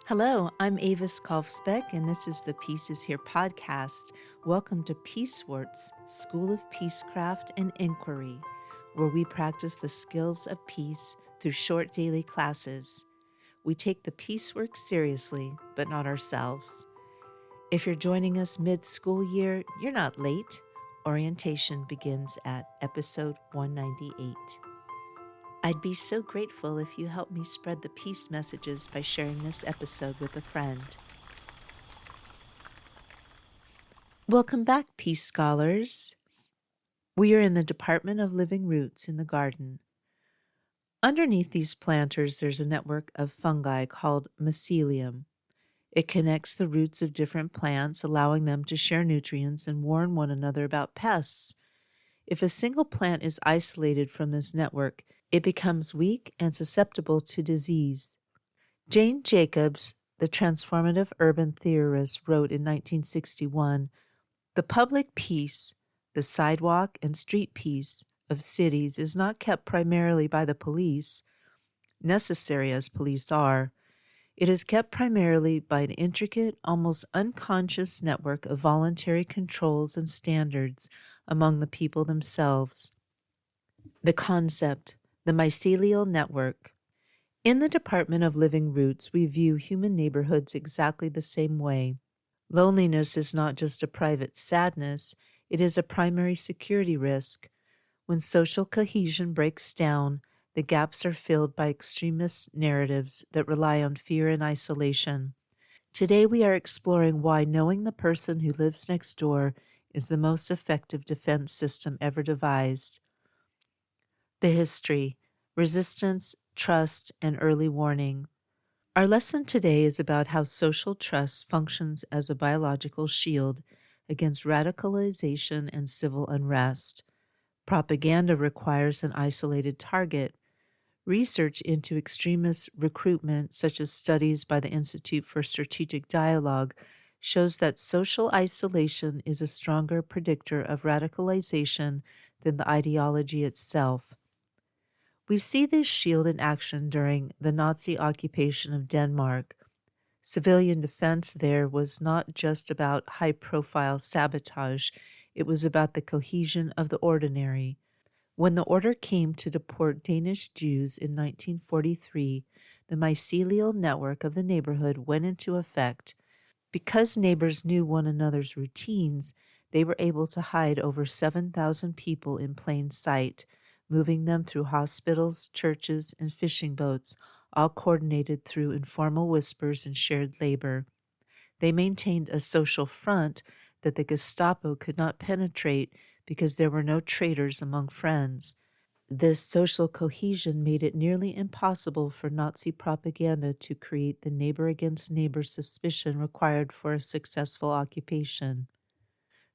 Hello, I'm Avis Kalfsbeck, and this is the Peace is Here podcast. Welcome to Peacewarts, School of Peacecraft and Inquiry, where we practice the skills of peace through short daily classes. We take the peace work seriously, but not ourselves. If you're joining us mid-school year, you're not late. Orientation begins at episode 198. I'd be so grateful if you help me spread the peace messages by sharing this episode with a friend. Welcome back, Peace Scholars. We are in the Department of Living Roots in the garden. Underneath these planters, there's a network of fungi called mycelium. It connects the roots of different plants, allowing them to share nutrients and warn one another about pests. If a single plant is isolated from this network, it becomes weak and susceptible to disease. Jane Jacobs, the transformative urban theorist, wrote in 1961, "The public peace, the sidewalk and street peace of cities is not kept primarily by the police, necessary as police are. It is kept primarily by an intricate, almost unconscious network of voluntary controls and standards among the people themselves." The concept, the mycelial network. In the Department of Living Roots, we view human neighborhoods exactly the same way. Loneliness is not just a private sadness, it is a primary security risk. When social cohesion breaks down, the gaps are filled by extremist narratives that rely on fear and isolation. Today we are exploring why knowing the person who lives next door is the most effective defense system ever devised. The history, resistance, trust, and early warning. Our lesson today is about how social trust functions as a biological shield against radicalization and civil unrest. Propaganda requires an isolated target. Research into extremist recruitment, such as studies by the Institute for Strategic Dialogue, shows that social isolation is a stronger predictor of radicalization than the ideology itself. We see this shield in action during the Nazi occupation of Denmark. Civilian defense there was not just about high-profile sabotage, it was about the cohesion of the ordinary. When the order came to deport Danish Jews in 1943, the mycelial network of the neighborhood went into effect. Because neighbors knew one another's routines, they were able to hide over 7,000 people in plain sight, moving them through hospitals, churches, and fishing boats, all coordinated through informal whispers and shared labor. They maintained a social front that the Gestapo could not penetrate because there were no traitors among friends. This social cohesion made it nearly impossible for Nazi propaganda to create the neighbor against neighbor suspicion required for a successful occupation.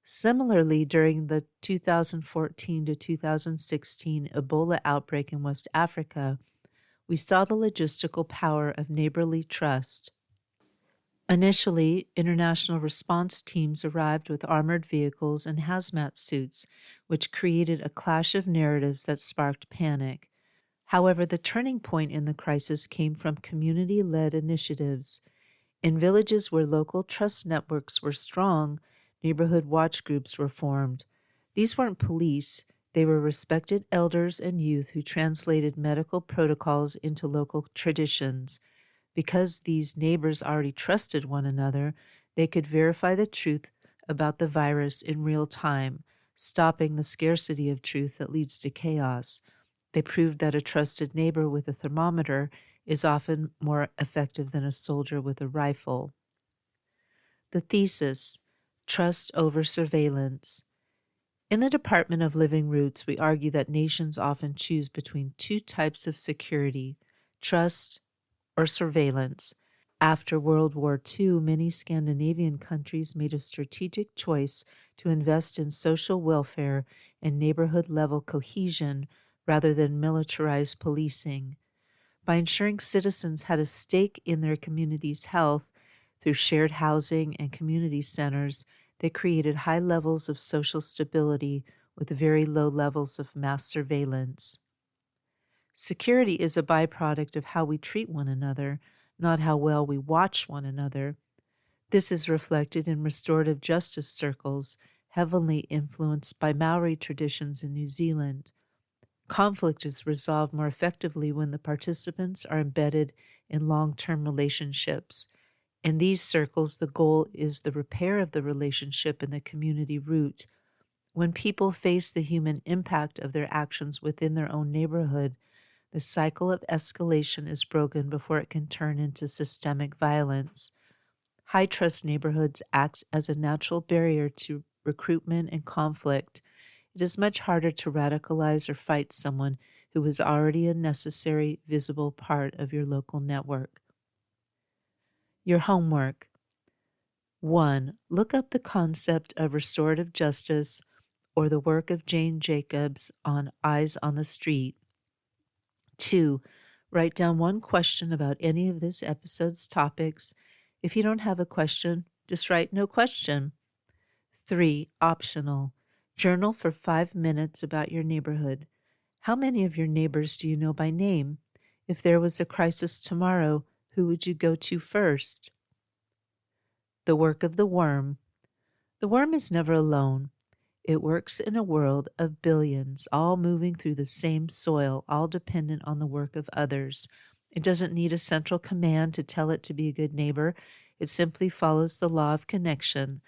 Similarly, during the 2014 to 2016 Ebola outbreak in West Africa, we saw the logistical power of neighborly trust. Initially, international response teams arrived with armored vehicles and hazmat suits, which created a clash of narratives that sparked panic. However, the turning point in the crisis came from community-led initiatives. In villages where local trust networks were strong, neighborhood watch groups were formed. These weren't police, they were respected elders and youth who translated medical protocols into local traditions. Because these neighbors already trusted one another, they could verify the truth about the virus in real time, stopping the scarcity of truth that leads to chaos. They proved that a trusted neighbor with a thermometer is often more effective than a soldier with a rifle. The thesis, trust over surveillance. In the Department of Living Roots, we argue that nations often choose between two types of security, trust or surveillance. After World War II, many Scandinavian countries made a strategic choice to invest in social welfare and neighborhood-level cohesion rather than militarized policing. By ensuring citizens had a stake in their community's health through shared housing and community centers, they created high levels of social stability with very low levels of mass surveillance. Security is a byproduct of how we treat one another, not how well we watch one another. This is reflected in restorative justice circles, heavily influenced by Maori traditions in New Zealand. Conflict is resolved more effectively when the participants are embedded in long-term relationships. In these circles, the goal is the repair of the relationship and the community root. When people face the human impact of their actions within their own neighborhood, the cycle of escalation is broken before it can turn into systemic violence. High-trust neighborhoods act as a natural barrier to recruitment and conflict. It is much harder to radicalize or fight someone who is already a necessary, visible part of your local network. Your homework. 1. Look up the concept of restorative justice or the work of Jane Jacobs on Eyes on the Street. 2. Write down one question about any of this episode's topics. If you don't have a question, just write no question. 3. Optional. Journal for 5 minutes about your neighborhood. How many of your neighbors do you know by name? If there was a crisis tomorrow, who would you go to first? The work of the worm. The worm is never alone. It works in a world of billions, all moving through the same soil, all dependent on the work of others. It doesn't need a central command to tell it to be a good neighbor. It simply follows the law of connection.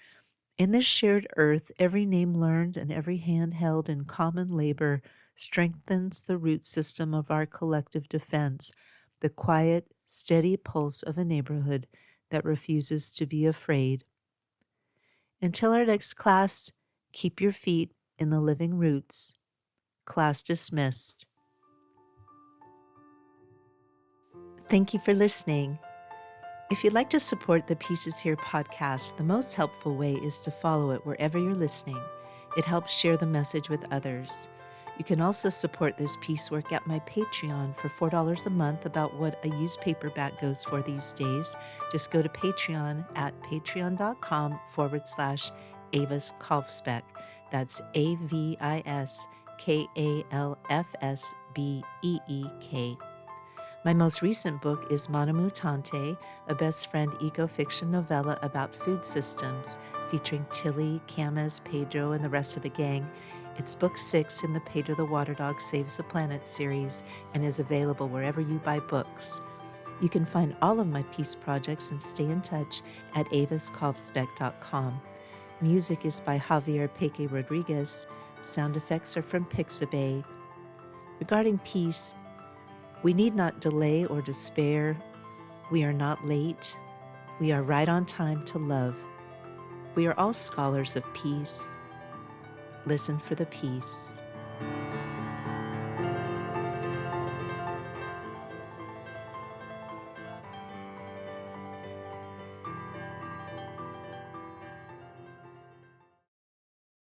In this shared earth, every name learned and every hand held in common labor strengthens the root system of our collective defense, the quiet, steady pulse of a neighborhood that refuses to be afraid. Until our next class, keep your feet in the living roots. Class dismissed. Thank you for listening. If you'd like to support the Pieces Here podcast, the most helpful way is to follow it wherever you're listening. It helps share the message with others. You can also support this piecework at my Patreon for $4 a month, about what a used paperback goes for these days. Just go to Patreon at patreon.com/Avis Kalfsbeck. That's AVISKALFSBEEK. My most recent book is Mana Mutante, a best friend eco-fiction novella about food systems, featuring Tilly, Camas, Pedro, and the rest of the gang. It's book 6 in the Pedro the Water Dog Saves the Planet series and is available wherever you buy books. You can find all of my peace projects and stay in touch at aviskalfsbeck.com. Music is by Javier Peque Rodriguez. Sound effects are from Pixabay. Regarding peace, we need not delay or despair. We are not late. We are right on time to love. We are all scholars of peace. Listen for the peace.